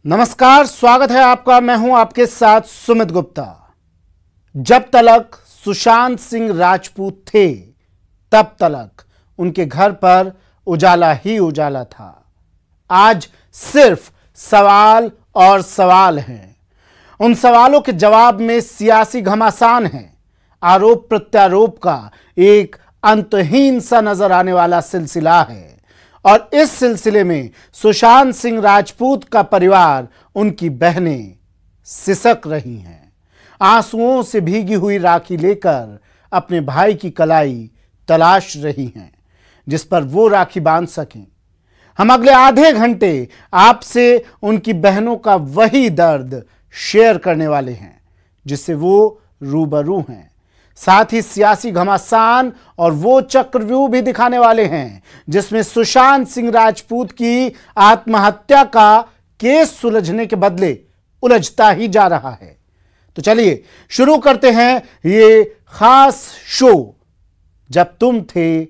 नमस्कार, स्वागत है आपका। मैं हूं आपके साथ सुमित गुप्ता। जब तलक सुशांत सिंह राजपूत थे तब तलक उनके घर पर उजाला ही उजाला था। आज सिर्फ सवाल और सवाल हैं। उन सवालों के जवाब में सियासी घमासान है। आरोप प्रत्यारोप का एक अंतहीन सा नजर आने वाला सिलसिला है और इस सिलसिले में सुशांत सिंह राजपूत का परिवार, उनकी बहनें सिसक रही हैं। आंसुओं से भीगी हुई राखी लेकर अपने भाई की कलाई तलाश रही हैं जिस पर वो राखी बांध सकें। हम अगले आधे घंटे आपसे उनकी बहनों का वही दर्द शेयर करने वाले हैं जिससे वो रूबरू हैं। साथ ही सियासी घमासान और वो चक्रव्यूह भी दिखाने वाले हैं जिसमें सुशांत सिंह राजपूत की आत्महत्या का केस सुलझने के बदले उलझता ही जा रहा है। तो चलिए शुरू करते हैं ये खास शो, जब तुम थे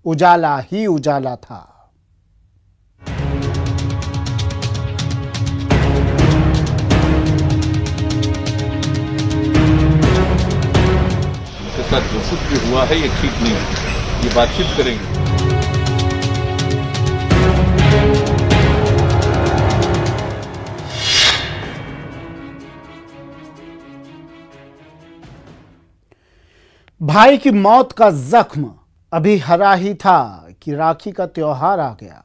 उजाला ही उजाला था। जो कुछ भी हुआ है ये ठीक नहीं है, ये बातचीत करेंगे। भाई की मौत का जख्म अभी हरा ही था कि राखी का त्योहार आ गया।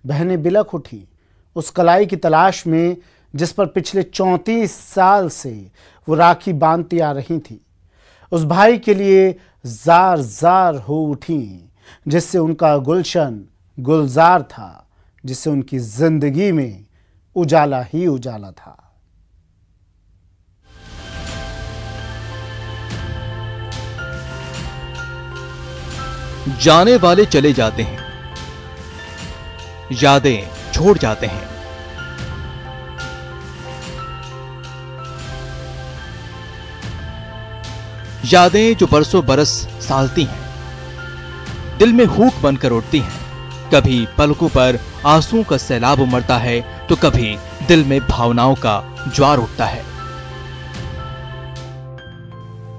बहनें बिलख उठी उस कलाई की तलाश में जिस पर पिछले 34 साल से वो राखी बांधती आ रही थी। उस भाई के लिए जार जार हो उठी जिससे उनका गुलशन गुलजार था, जिससे उनकी जिंदगी में उजाला ही उजाला था। जाने वाले चले जाते हैं, यादें छोड़ जाते हैं। यादें जो बरसों बरस सालती हैं, दिल में हुक बनकर उठती हैं। कभी पलकों पर आंसुओं का सैलाब उमड़ता है तो कभी दिल में भावनाओं का ज्वार उठता है।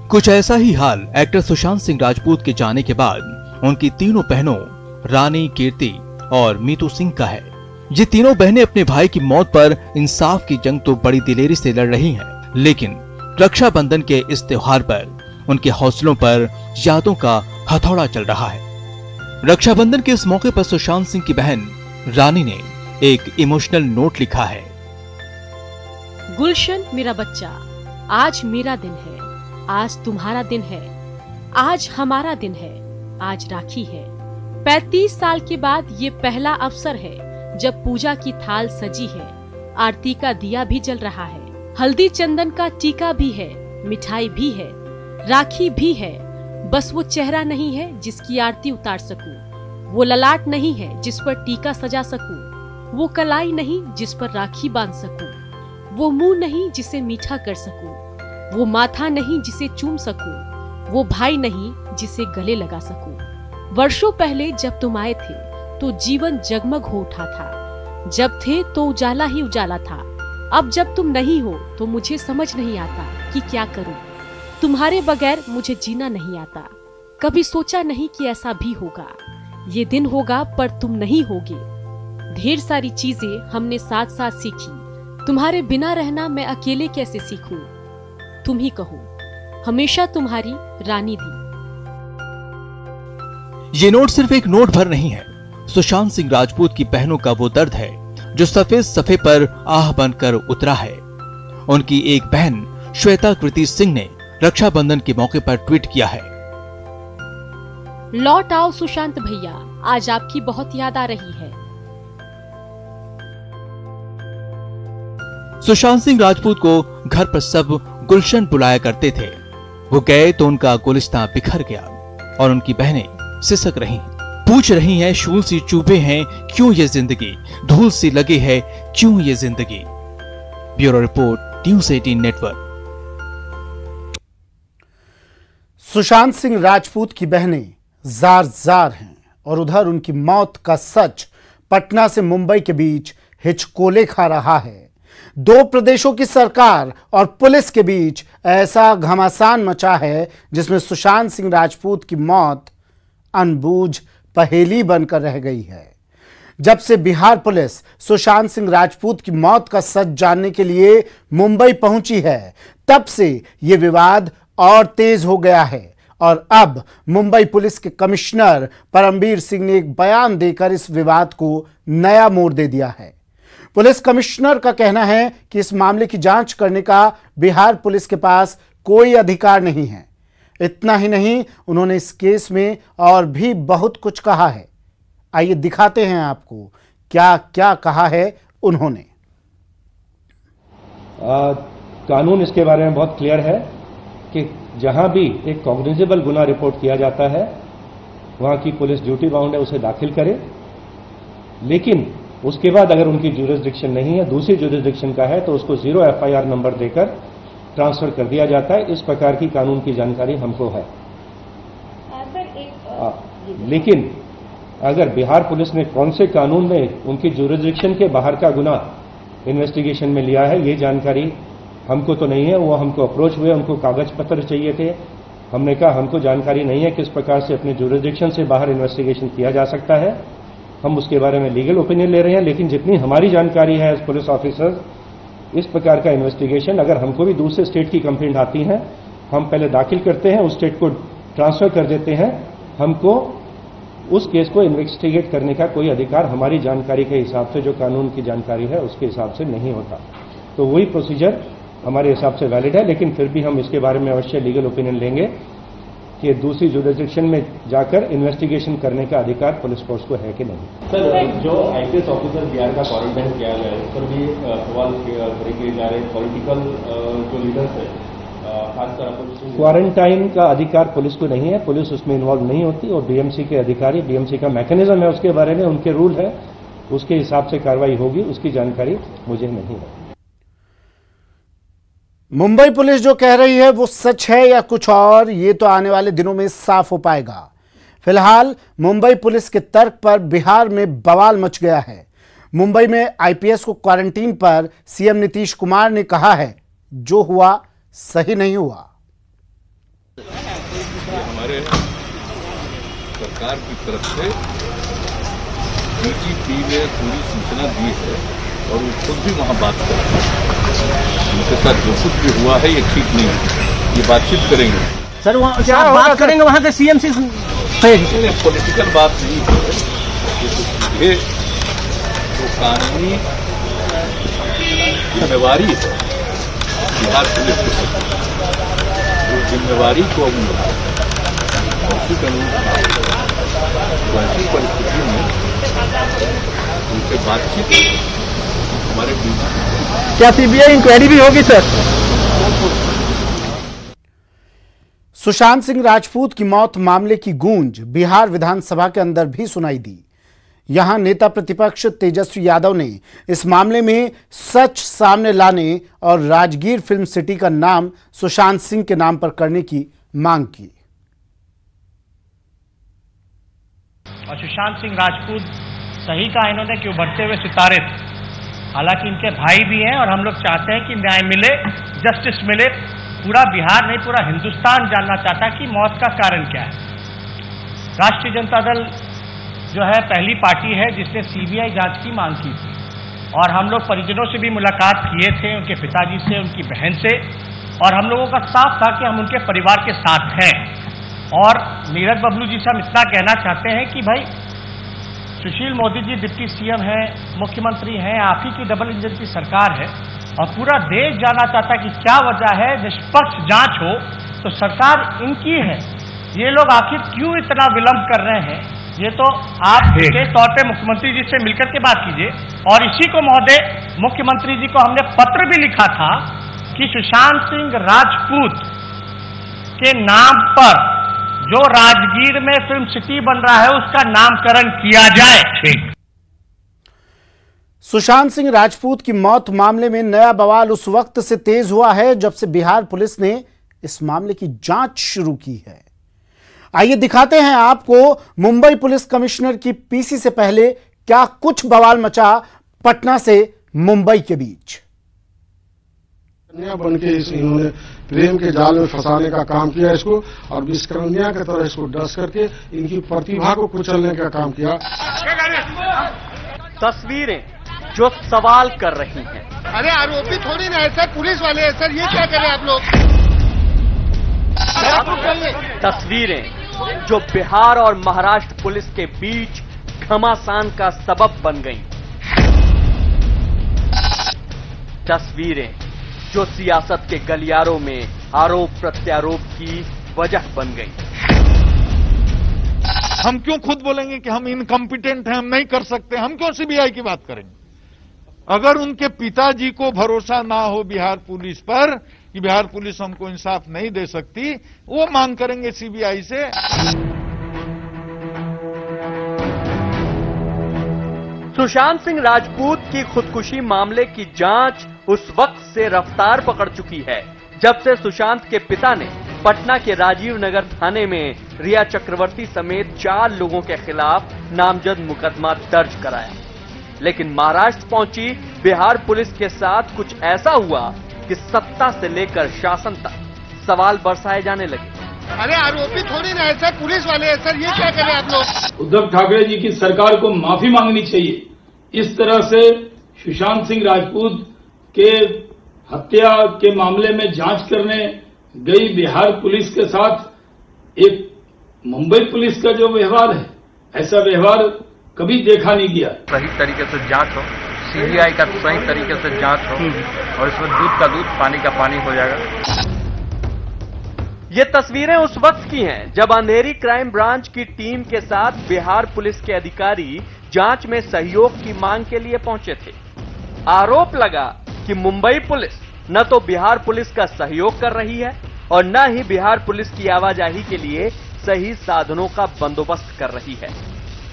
कुछ ऐसा ही हाल एक्टर सुशांत सिंह राजपूत के जाने के बाद उनकी तीनों बहनों रानी, कीर्ति और मीतू सिंह का है। ये तीनों बहनें अपने भाई की मौत पर इंसाफ की जंग तो बड़ी दिलेरी से लड़ रही हैं, लेकिन रक्षाबंधन के इस त्योहार पर उनके हौसलों पर यादों का हथौड़ा चल रहा है। रक्षाबंधन के इस मौके पर सुशांत सिंह की बहन रानी ने एक इमोशनल नोट लिखा है। गुलशन मेरा बच्चा, आज मेरा दिन है, आज तुम्हारा दिन है, आज हमारा दिन है, आज राखी है। 35 साल के बाद ये पहला अवसर है जब पूजा की थाल सजी है, आरती का दिया भी जल रहा है, हल्दी चंदन का टीका भी है, मिठाई भी है, राखी भी है। बस वो चेहरा नहीं है जिसकी आरती उतार सकूं, वो ललाट नहीं है जिस पर टीका सजा सकूं, वो कलाई नहीं जिस पर राखी बांध सकूं, वो मुंह नहीं जिसे मीठा कर सकूं, वो माथा नहीं जिसे चूम सकूं, वो भाई नहीं जिसे गले लगा सकूं। वर्षों पहले जब तुम आए थे तो जीवन जगमग हो उठा था, जब थे तो उजाला ही उजाला था। अब जब तुम नहीं हो तो मुझे समझ नहीं आता कि क्या करूं। तुम्हारे बगैर मुझे जीना नहीं आता। कभी सोचा नहीं कि ऐसा भी होगा। ये दिन होगा पर तुम नहीं होगे। ढेर सारी चीजें हमने साथ साथ सीखी। तुम्हारे बिना रहना मैं अकेले कैसे सीखूं। तुम ही कहो, हमेशा तुम्हारी रानी दी। ये नोट सिर्फ एक नोट भर नहीं है, सुशांत सिंह राजपूत की बहनों का वो दर्द है जो सफेद सफे पर आह बनकर उतरा है। उनकी एक बहन श्वेता कृति सिंह ने रक्षाबंधन के मौके पर ट्वीट किया है। लौट आओ सुशांत भैया, आज आपकी बहुत याद आ रही है। सुशांत सिंह राजपूत को घर पर सब गुलशन बुलाया करते थे। वो गए तो उनका गुलिस्तां बिखर गया और उनकी बहनें सिसक रही, पूछ रही हैं, शूल सी चुभे हैं क्यों ये जिंदगी, धूल सी लगे है क्यों ये जिंदगी। Bureau report, news 18 network. Sushant Singh Rajput की बहनें जार जार हैं और उधर उनकी मौत का सच पटना से मुंबई के बीच हिचकोले खा रहा है। दो प्रदेशों की सरकार और पुलिस के बीच ऐसा घमासान मचा है जिसमें सुशांत सिंह राजपूत की मौत अनबूझ पहेली बनकर रह गई है। जब से बिहार पुलिस सुशांत सिंह राजपूत की मौत का सच जानने के लिए मुंबई पहुंची है, तब से यह विवाद और तेज हो गया है और अब मुंबई पुलिस के कमिश्नर परमबीर सिंह ने एक बयान देकर इस विवाद को नया मोड़ दे दिया है। पुलिस कमिश्नर का कहना है कि इस मामले की जांच करने का बिहार पुलिस के पास कोई अधिकार नहीं है। इतना ही नहीं, उन्होंने इस केस में और भी बहुत कुछ कहा है। आइए दिखाते हैं आपको क्या क्या कहा है उन्होंने। कानून इसके बारे में बहुत क्लियर है कि जहां भी एक कॉग्निजेबल गुना रिपोर्ट किया जाता है वहां की पुलिस ड्यूटी बाउंड है उसे दाखिल करे, लेकिन उसके बाद अगर उनकी ज्यूरिसडिक्शन नहीं है, दूसरी ज्यूरिसडिक्शन का है, तो उसको 0 FIR नंबर देकर ट्रांसफर कर दिया जाता है। इस प्रकार की कानून की जानकारी हमको है। लेकिन अगर बिहार पुलिस ने कौन से कानून में उनकी ज्यूरिसडिक्शन के बाहर का गुना इन्वेस्टिगेशन में लिया है, ये जानकारी हमको तो नहीं है। वो हमको अप्रोच हुए, उनको कागज पत्र चाहिए थे। हमने कहा हमको जानकारी नहीं है किस प्रकार से अपने ज्यूरिसडिक्शन से बाहर इन्वेस्टिगेशन किया जा सकता है। हम उसके बारे में लीगल ओपिनियन ले रहे हैं, लेकिन जितनी हमारी जानकारी है एज पुलिस ऑफिसर, इस प्रकार का इन्वेस्टिगेशन अगर हमको भी दूसरे स्टेट की कंप्लेंट आती है, हम पहले दाखिल करते हैं, उस स्टेट को ट्रांसफर कर देते हैं। हमको उस केस को इन्वेस्टिगेट करने का कोई अधिकार हमारी जानकारी के हिसाब से, जो कानून की जानकारी है उसके हिसाब से नहीं होता। तो वही प्रोसीजर हमारे हिसाब से वैलिड है, लेकिन फिर भी हम इसके बारे में अवश्य लीगल ओपिनियन लेंगे कि दूसरी जुरिसडिक्शन में जाकर इन्वेस्टिगेशन करने का अधिकार पुलिस फोर्स को है कि नहीं। सर, जो IPS ऑफिसर बिहार का क्वारंटाइन किया गया है, उस पर भी सवाल किए जा रहे पॉलिटिकल जो लीडर्स है, खासकर अपोजिशन। क्वारंटाइन का अधिकार पुलिस को नहीं है, पुलिस उसमें इन्वॉल्व नहीं होती, और BMC के अधिकारी, BMC का मैकेनिज्म है, उसके बारे में उनके रूल है, उसके हिसाब से कार्रवाई होगी, उसकी जानकारी मुझे नहीं है। मुंबई पुलिस जो कह रही है वो सच है या कुछ और, ये तो आने वाले दिनों में साफ हो पाएगा। फिलहाल मुंबई पुलिस के तर्क पर बिहार में बवाल मच गया है। मुंबई में IPS को क्वारंटीन पर CM नीतीश कुमार ने कहा है जो हुआ सही नहीं हुआ। हमारे सरकार की तरफ से DGP ने पूरी सूचना दी है और वो खुद भी वहां बात कर रहे हैं। उनके साथ जो कुछ भी हुआ है ये ठीक नहीं है, ये बातचीत करेंगे। सर वहाँ क्या बात करेंगे वहाँ के CM से? पॉलिटिकल बात नहीं है, ये जो कानूनी जिम्मेवारी है बिहार पुलिस की, वो जिम्मेवारी को अब ऐसी परिस्थिति में उनसे बातचीत हमारे क्या CBI इंक्वायरी भी होगी सर? सुशांत सिंह राजपूत की मौत मामले की गूंज बिहार विधानसभा के अंदर भी सुनाई दी। यहां नेता प्रतिपक्ष तेजस्वी यादव ने इस मामले में सच सामने लाने और राजगीर फिल्म सिटी का नाम सुशांत सिंह के नाम पर करने की मांग की। और सुशांत सिंह राजपूत सही कहा इन्होंने कि उभरते हुए सितारे थे। हालांकि इनके भाई भी हैं और हम लोग चाहते हैं कि न्याय मिले, जस्टिस मिले। पूरा बिहार नहीं, पूरा हिंदुस्तान जानना चाहता कि मौत का कारण क्या है। राष्ट्रीय जनता दल जो है पहली पार्टी है जिसने CBI जांच की मांग की थी, और हम लोग परिजनों से भी मुलाकात किए थे, उनके पिताजी से, उनकी बहन से, और हम लोगों का साफ था कि हम उनके परिवार के साथ हैं। और नीरज बबलू जी से हम इतना कहना चाहते हैं कि भाई सुशील मोदी जी डिप्टी CM हैं, मुख्यमंत्री हैं, आप ही की डबल इंजन की सरकार है, और पूरा देश जानना चाहता कि क्या वजह है। निष्पक्ष जांच हो तो सरकार इनकी है, ये लोग आखिर क्यों इतना विलंब कर रहे हैं? ये तो आप के तौर पे मुख्यमंत्री जी से मिलकर के बात कीजिए। और इसी को महोदय मुख्यमंत्री जी को हमने पत्र भी लिखा था कि सुशांत सिंह राजपूत के नाम पर जो राजगीर में फिल्म सिटी बन रहा है उसका नामकरण किया जाए। ठीक। सुशांत सिंह राजपूत की मौत मामले में नया बवाल उस वक्त से तेज हुआ है जब से बिहार पुलिस ने इस मामले की जांच शुरू की है। आइए दिखाते हैं आपको मुंबई पुलिस कमिश्नर की PC से पहले क्या कुछ बवाल मचा पटना से मुंबई के बीच। बन के इन्होंने प्रेम के जाल में फंसाने का काम किया इसको, और विस्कर्मिया की तरह इसको डस करके इनकी प्रतिभा को कुचलने का काम किया। तस्वीरें जो सवाल कर रही हैं। अरे आरोपी थोड़ी ना है सर, पुलिस वाले हैं सर, ये क्या करें आप लोग। तस्वीरें जो बिहार और महाराष्ट्र पुलिस के बीच घमासान का सबब बन गईं। तस्वीरें जो सियासत के गलियारों में आरोप प्रत्यारोप की वजह बन गई। हम क्यों खुद बोलेंगे कि हम इनकम्पिटेंट हैं, हम नहीं कर सकते, हम क्यों सीबीआई की बात करेंगे? अगर उनके पिताजी को भरोसा ना हो बिहार पुलिस पर कि बिहार पुलिस हमको इंसाफ नहीं दे सकती, वो मांग करेंगे सीबीआई से। सुशांत सिंह राजपूत की खुदकुशी मामले की जांच उस वक्त से रफ्तार पकड़ चुकी है जब से सुशांत के पिता ने पटना के राजीव नगर थाने में रिया चक्रवर्ती समेत 4 लोगों के खिलाफ नामजद मुकदमा दर्ज कराया। लेकिन महाराष्ट्र पहुंची बिहार पुलिस के साथ कुछ ऐसा हुआ कि सत्ता से लेकर शासन तक सवाल बरसाए जाने लगे। अरे आरोपी थोड़ी ना है सर, पुलिस वाले हैं सर, ये क्या करें आप लोग। उद्धव ठाकरे जी की सरकार को माफी मांगनी चाहिए। इस तरह से सुशांत सिंह राजपूत के हत्या के मामले में जांच करने गई बिहार पुलिस के साथ एक मुंबई पुलिस का जो व्यवहार है, ऐसा व्यवहार कभी देखा नहीं गया। सही तरीके से जांच हो, सीबीआई का सही तरीके से जांच हो, और इसमें दूध का दूध पानी का पानी हो जाएगा। ये तस्वीरें उस वक्त की हैं जब अंधेरी क्राइम ब्रांच की टीम के साथ बिहार पुलिस के अधिकारी जांच में सहयोग की मांग के लिए पहुंचे थे। आरोप लगा कि मुंबई पुलिस न तो बिहार पुलिस का सहयोग कर रही है और न ही बिहार पुलिस की आवाजाही के लिए सही साधनों का बंदोबस्त कर रही है।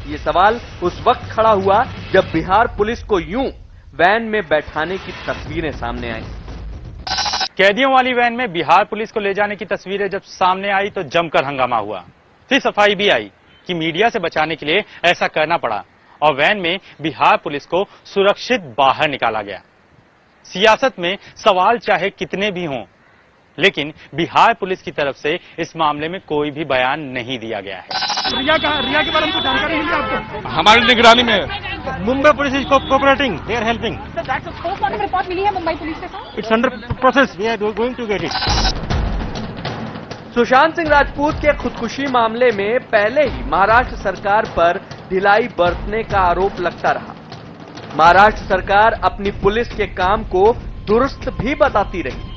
ये सवाल उस वक्त खड़ा हुआ जब बिहार पुलिस को यूं वैन में बैठाने की तस्वीरें सामने आई। कैदियों वाली वैन में बिहार पुलिस को ले जाने की तस्वीरें जब सामने आई तो जमकर हंगामा हुआ। फिर सफाई भी आई कि मीडिया से बचाने के लिए ऐसा करना पड़ा और वैन में बिहार पुलिस को सुरक्षित बाहर निकाला गया। सियासत में सवाल चाहे कितने भी हों, लेकिन बिहार पुलिस की तरफ से इस मामले में कोई भी बयान नहीं दिया गया है। रिया के बारे में जानकारी मिली आपको? हमारी निगरानी में Mumbai police is cooperating, they are helping. Report मिली है मुंबई पुलिस के साथ? It's under process, we are going to get it. Sushant Singh Rajput के खुदकुशी मामले में पहले ही महाराष्ट्र सरकार पर ढिलाई बरतने का आरोप लगता रहा। महाराष्ट्र सरकार अपनी पुलिस के काम को दुरुस्त भी बताती रही।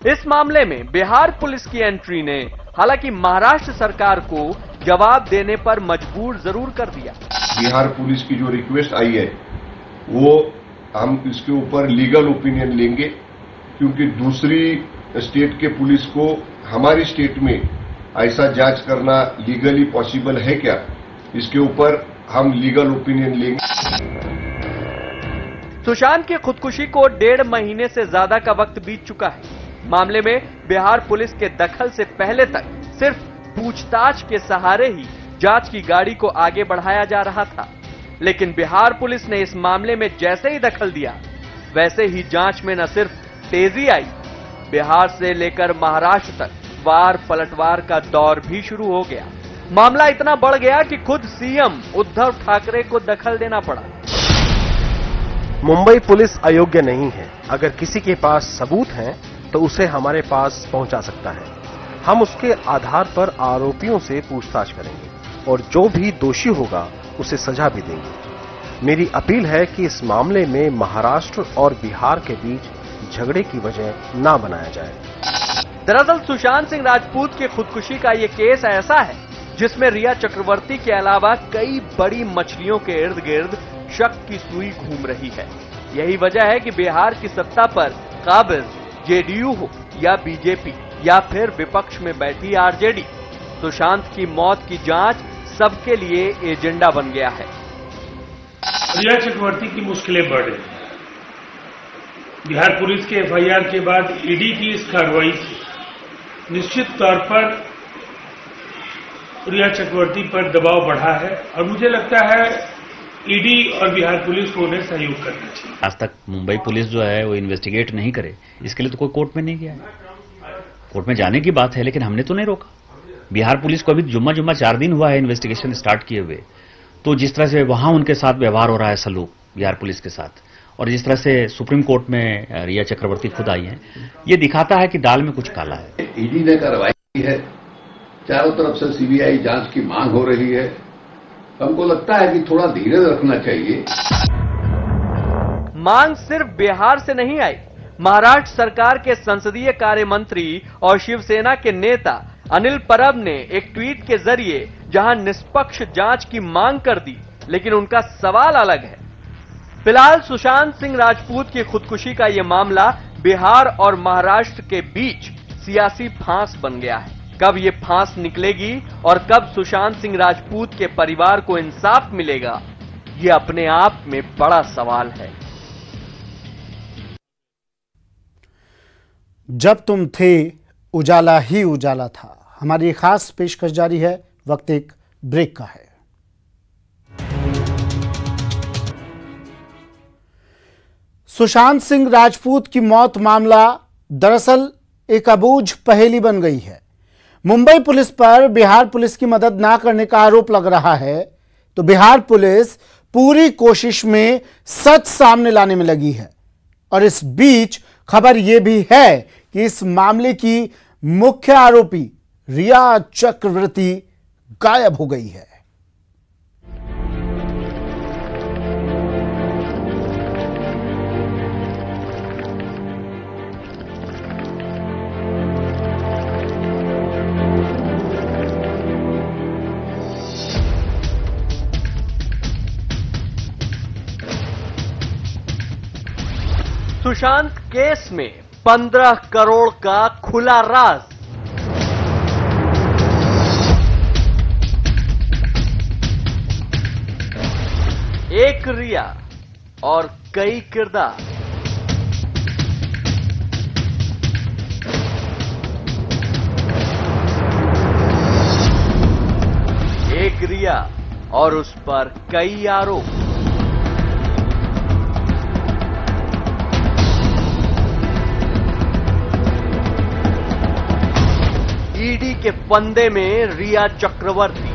इस मामले में बिहार पुलिस की एंट्री ने हालांकि महाराष्ट्र सरकार को जवाब देने पर मजबूर जरूर कर दिया। बिहार पुलिस की जो रिक्वेस्ट आई है वो हम इसके ऊपर लीगल ओपिनियन लेंगे, क्योंकि दूसरी स्टेट के पुलिस को हमारी स्टेट में ऐसा जांच करना लीगली पॉसिबल है क्या, इसके ऊपर हम लीगल ओपिनियन लेंगे। सुशांत की खुदकुशी को 1.5 महीने से ज्यादा का वक्त बीत चुका है। मामले में बिहार पुलिस के दखल से पहले तक सिर्फ पूछताछ के सहारे ही जांच की गाड़ी को आगे बढ़ाया जा रहा था, लेकिन बिहार पुलिस ने इस मामले में जैसे ही दखल दिया वैसे ही जांच में न सिर्फ तेजी आई, बिहार से लेकर महाराष्ट्र तक वार पलटवार का दौर भी शुरू हो गया। मामला इतना बढ़ गया कि खुद सीएम उद्धव ठाकरे को दखल देना पड़ा। मुंबई पुलिस अयोग्य नहीं है। अगर किसी के पास सबूत हैं तो उसे हमारे पास पहुंचा सकता है। हम उसके आधार पर आरोपियों से पूछताछ करेंगे और जो भी दोषी होगा उसे सजा भी देंगे। मेरी अपील है कि इस मामले में महाराष्ट्र और बिहार के बीच झगड़े की वजह ना बनाया जाए। दरअसल सुशांत सिंह राजपूत की खुदकुशी का ये केस ऐसा है जिसमें रिया चक्रवर्ती के अलावा कई बड़ी मछलियों के इर्द गिर्द शक की सुई घूम रही है। यही वजह है कि बिहार की सत्ता पर काबिज जेडीयू हो या बीजेपी या फिर विपक्ष में बैठी आरजेडी, सुशांत की मौत की जांच सबके लिए एजेंडा बन गया है। रिया चक्रवर्ती की मुश्किलें बढ़ रही हैं। बिहार पुलिस के एफआईआर के बाद ईडी की इस कार्रवाई से निश्चित तौर पर रिया चक्रवर्ती पर दबाव बढ़ा है और मुझे लगता है ईडी और बिहार पुलिस को उन्हें सहयोग करना चाहिए। आज तक मुंबई पुलिस जो है वो इन्वेस्टिगेट नहीं करे, इसके लिए तो कोई कोर्ट में नहीं गया है। कोर्ट में जाने की बात है, लेकिन हमने तो नहीं रोका। बिहार पुलिस को अभी जुम्मा 4 दिन हुआ है इन्वेस्टिगेशन स्टार्ट किए हुए। तो जिस तरह से वहां उनके साथ व्यवहार हो रहा है सलूक बिहार पुलिस के साथ, और जिस तरह से सुप्रीम कोर्ट में रिया चक्रवर्ती खुद आई हैं, ये दिखाता है कि दाल में कुछ काला है। ईडी ने कार्रवाई की है, चारों तरफ से सीबीआई जांच की मांग हो रही है। हमको लगता है कि थोड़ा धीरज रखना चाहिए। मांग सिर्फ बिहार से नहीं आई। महाराष्ट्र सरकार के संसदीय कार्य मंत्री और शिवसेना के नेता अनिल परब ने एक ट्वीट के जरिए जहां निष्पक्ष जांच की मांग कर दी, लेकिन उनका सवाल अलग है। फिलहाल सुशांत सिंह राजपूत की खुदकुशी का यह मामला बिहार और महाराष्ट्र के बीच सियासी फांस बन गया है। कब ये फांस निकलेगी और कब सुशांत सिंह राजपूत के परिवार को इंसाफ मिलेगा, ये अपने आप में बड़ा सवाल है। जब तुम थे उजाला ही उजाला था। हमारी एक खास पेशकश जारी है, वक्त एक ब्रेक का है। सुशांत सिंह राजपूत की मौत मामला दरअसल एक अबूझ पहेली बन गई है। मुंबई पुलिस पर बिहार पुलिस की मदद ना करने का आरोप लग रहा है, तो बिहार पुलिस पूरी कोशिश में सच सामने लाने में लगी है। और इस बीच खबर यह भी है कि इस मामले की मुख्य आरोपी रिया चक्रवर्ती गायब हो गई है। सुशांत केस में 15 करोड़ का खुला राज। एक रिया और कई किरदार। एक रिया और उस पर कई आरोप। ईडी के फंदे में रिया चक्रवर्ती।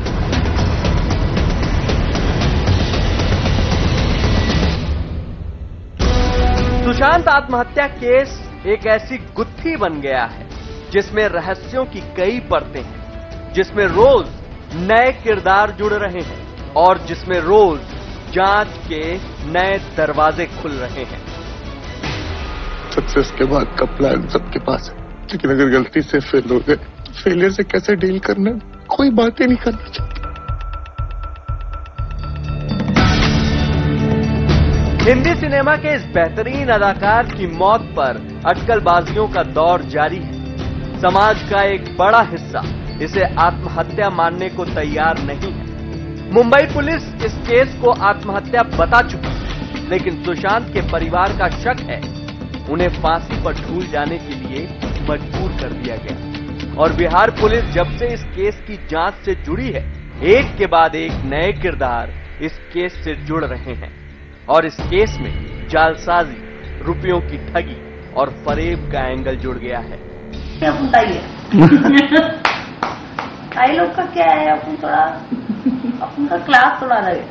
सुशांत आत्महत्या केस एक ऐसी गुत्थी बन गया है जिसमें रहस्यों की कई परतें हैं, जिसमें रोज नए किरदार जुड़ रहे हैं और जिसमें रोज जांच के नए दरवाजे खुल रहे हैं। सक्सेस के बाद का प्लान सबके पास है, लेकिन अगर गलती से फेल हो गए तो फेलियर से कैसे डील करना, कोई बातें नहीं करना चाहता। हिंदी सिनेमा के इस बेहतरीन अदाकार की मौत पर अटकलबाजियों का दौर जारी है। समाज का एक बड़ा हिस्सा इसे आत्महत्या मानने को तैयार नहीं है। मुंबई पुलिस इस केस को आत्महत्या बता चुकी है, लेकिन सुशांत के परिवार का शक है उन्हें फांसी पर झूल जाने के लिए मजबूर कर दिया गया। और बिहार पुलिस जब से इस केस की जांच से जुड़ी है, एक के बाद एक नए किरदार इस केस से जुड़ रहे हैं और इस केस में जालसाजी, रुपयों की ठगी और फरेब का एंगल जुड़ गया है। आई लोग का क्या है, अपन का क्लास थोड़ा अलग है।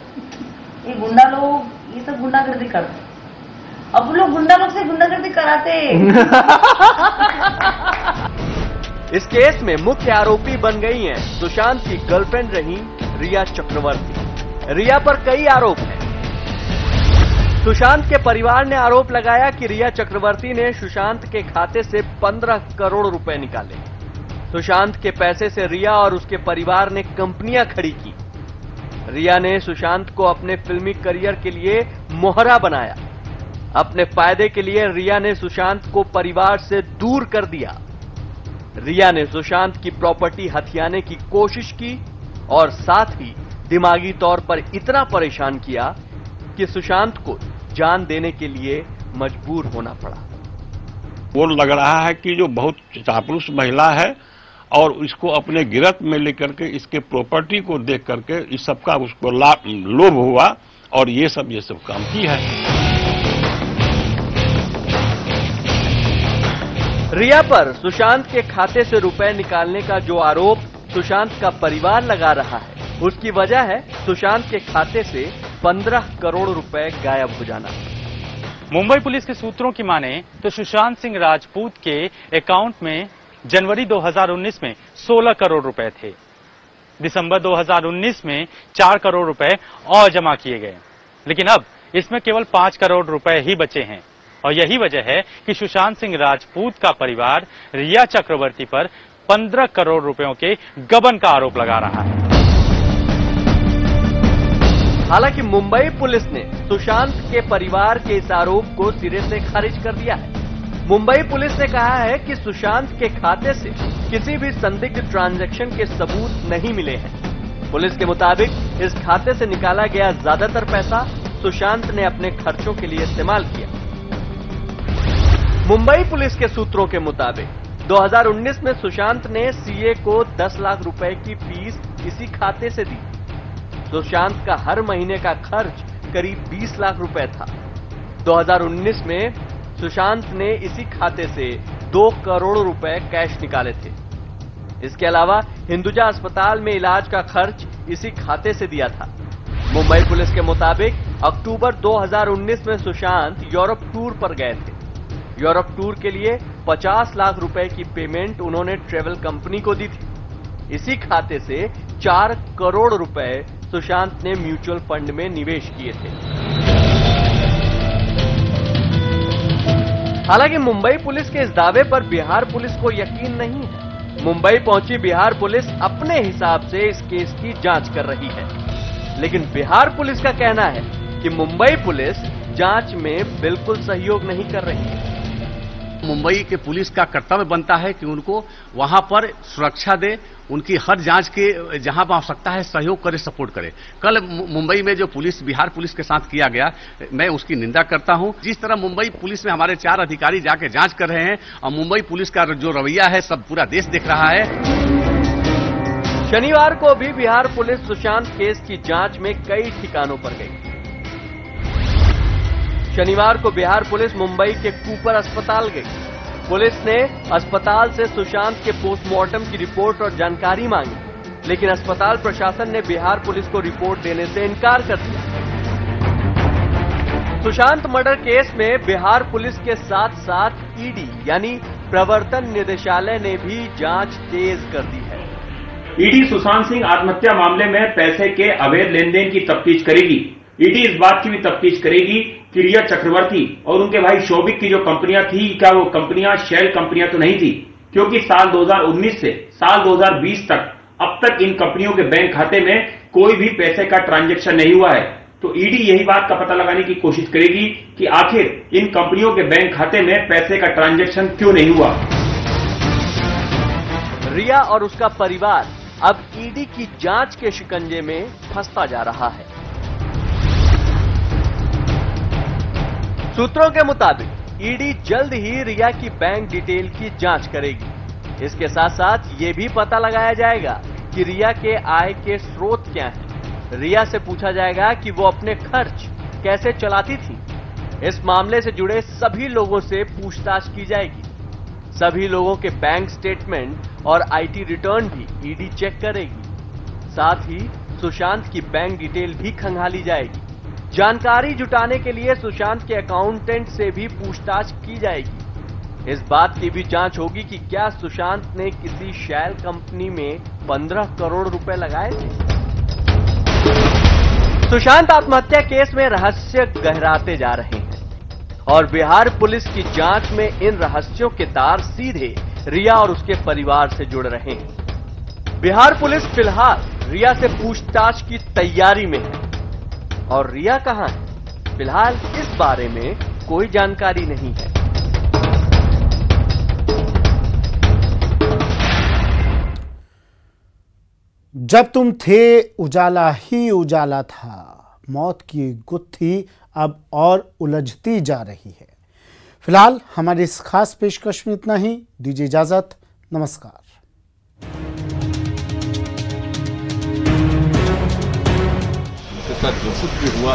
ये गुंडा लोग ये सब गुंडागर्दी करते, अब लोग गुंडा लोग से गुंडागर्दी कराते। इस केस में मुख्य आरोपी बन गई हैं सुशांत की गर्लफ्रेंड रही रिया चक्रवर्ती। रिया पर कई आरोप हैं। सुशांत के परिवार ने आरोप लगाया कि रिया चक्रवर्ती ने सुशांत के खाते से 15 करोड़ रुपए निकाले। सुशांत के पैसे से रिया और उसके परिवार ने कंपनियां खड़ी की। रिया ने सुशांत को अपने फिल्मी करियर के लिए मोहरा बनाया। अपने फायदे के लिए रिया ने सुशांत को परिवार से दूर कर दिया। रिया ने सुशांत की प्रॉपर्टी हथियाने की कोशिश की और साथ ही दिमागी तौर पर इतना परेशान किया कि सुशांत को जान देने के लिए मजबूर होना पड़ा। वो लग रहा है कि जो बहुत चापलूस महिला है और इसको अपने गिरफ्त में लेकर के इसके प्रॉपर्टी को देख करके इस सबका उसको लोभ हुआ और ये सब काम किया है। रिया पर सुशांत के खाते से रुपए निकालने का जो आरोप सुशांत का परिवार लगा रहा है, उसकी वजह है सुशांत के खाते से 15 करोड़ रुपए गायब हो जाना। मुंबई पुलिस के सूत्रों की माने तो सुशांत सिंह राजपूत के अकाउंट में जनवरी 2019 में 16 करोड़ रुपए थे। दिसंबर 2019 में 4 करोड़ रुपए और जमा किए गए, लेकिन अब इसमें केवल 5 करोड़ रुपए ही बचे हैं। और यही वजह है कि सुशांत सिंह राजपूत का परिवार रिया चक्रवर्ती पर 15 करोड़ रुपयों के गबन का आरोप लगा रहा है। हालांकि मुंबई पुलिस ने सुशांत के परिवार के इस आरोप को सिरे से खारिज कर दिया है। मुंबई पुलिस ने कहा है कि सुशांत के खाते से किसी भी संदिग्ध ट्रांजैक्शन के सबूत नहीं मिले हैं। पुलिस के मुताबिक इस खाते से निकाला गया ज्यादातर पैसा सुशांत ने अपने खर्चों के लिए इस्तेमाल किया। मुंबई पुलिस के सूत्रों के मुताबिक 2019 में सुशांत ने सीए को 10 लाख रुपए की फीस इसी खाते से दी। सुशांत का हर महीने का खर्च करीब 20 लाख रुपए था। 2019 में सुशांत ने इसी खाते से 2 करोड़ रुपए कैश निकाले थे। इसके अलावा हिंदुजा अस्पताल में इलाज का खर्च इसी खाते से दिया था। मुंबई पुलिस के मुताबिक अक्टूबर 2019 में सुशांत यूरोप टूर पर गए थे। यूरोप टूर के लिए 50 लाख रुपए की पेमेंट उन्होंने ट्रेवल कंपनी को दी थी। इसी खाते से 4 करोड़ रुपए सुशांत ने म्यूचुअल फंड में निवेश किए थे। हालांकि मुंबई पुलिस के इस दावे पर बिहार पुलिस को यकीन नहीं है। मुंबई पहुंची बिहार पुलिस अपने हिसाब से इस केस की जांच कर रही है, लेकिन बिहार पुलिस का कहना है कि मुंबई पुलिस जांच में बिल्कुल सहयोग नहीं कर रही है। मुंबई के पुलिस का कर्तव्य बनता है कि उनको वहां पर सुरक्षा दे, उनकी हर जांच के जहां पर आवश्यकता है सहयोग करे, सपोर्ट करे। कल मुंबई में जो पुलिस बिहार पुलिस के साथ किया गया, मैं उसकी निंदा करता हूं। जिस तरह मुंबई पुलिस में हमारे 4 अधिकारी जाके जांच कर रहे हैं और मुंबई पुलिस का जो रवैया है सब पूरा देश देख रहा है। शनिवार को भी बिहार पुलिस सुशांत केस की जांच में कई ठिकानों पर गई। शनिवार को बिहार पुलिस मुंबई के कूपर अस्पताल गई। पुलिस ने अस्पताल से सुशांत के पोस्टमार्टम की रिपोर्ट और जानकारी मांगी, लेकिन अस्पताल प्रशासन ने बिहार पुलिस को रिपोर्ट देने से इनकार कर दिया। सुशांत मर्डर केस में बिहार पुलिस के साथ साथ ईडी यानी प्रवर्तन निदेशालय ने भी जांच तेज कर दी है। ईडी सुशांत सिंह आत्महत्या मामले में पैसे के अवैध लेन देन की तफ्तीश करेगी। ईडी इस बात की भी तफ्तीश करेगी कि रिया चक्रवर्ती और उनके भाई शोभिक की जो कंपनियां थी, क्या वो कंपनियां शेल कंपनियां तो नहीं थी, क्योंकि साल 2019 से साल 2020 तक अब तक इन कंपनियों के बैंक खाते में कोई भी पैसे का ट्रांजैक्शन नहीं हुआ है। तो ईडी यही बात का पता लगाने की कोशिश करेगी कि आखिर इन कंपनियों के बैंक खाते में पैसे का ट्रांजैक्शन क्यों नहीं हुआ। रिया और उसका परिवार अब ईडी की जांच के शिकंजे में फंसता जा रहा है। सूत्रों के मुताबिक ईडी जल्द ही रिया की बैंक डिटेल की जांच करेगी। इसके साथ साथ ये भी पता लगाया जाएगा कि रिया के आय के स्रोत क्या हैं। रिया से पूछा जाएगा कि वो अपने खर्च कैसे चलाती थी। इस मामले से जुड़े सभी लोगों से पूछताछ की जाएगी। सभी लोगों के बैंक स्टेटमेंट और आईटी रिटर्न भी ईडी चेक करेगी। साथ ही सुशांत की बैंक डिटेल भी खंगाली जाएगी। जानकारी जुटाने के लिए सुशांत के अकाउंटेंट से भी पूछताछ की जाएगी। इस बात की भी जांच होगी कि क्या सुशांत ने किसी शैल कंपनी में 15 करोड़ रुपए लगाए थे। सुशांत आत्महत्या केस में रहस्य गहराते जा रहे हैं और बिहार पुलिस की जांच में इन रहस्यों के तार सीधे रिया और उसके परिवार से जुड़ रहे हैं। बिहार पुलिस फिलहाल रिया से पूछताछ की तैयारी में है और रिया कहां है, फिलहाल इस बारे में कोई जानकारी नहीं है। जब तुम थे उजाला ही उजाला था, मौत की गुत्थी अब और उलझती जा रही है। फिलहाल हमारी इस खास पेशकश में इतना ही। दीजिए इजाजत, नमस्कार। जो कुछ भी हुआ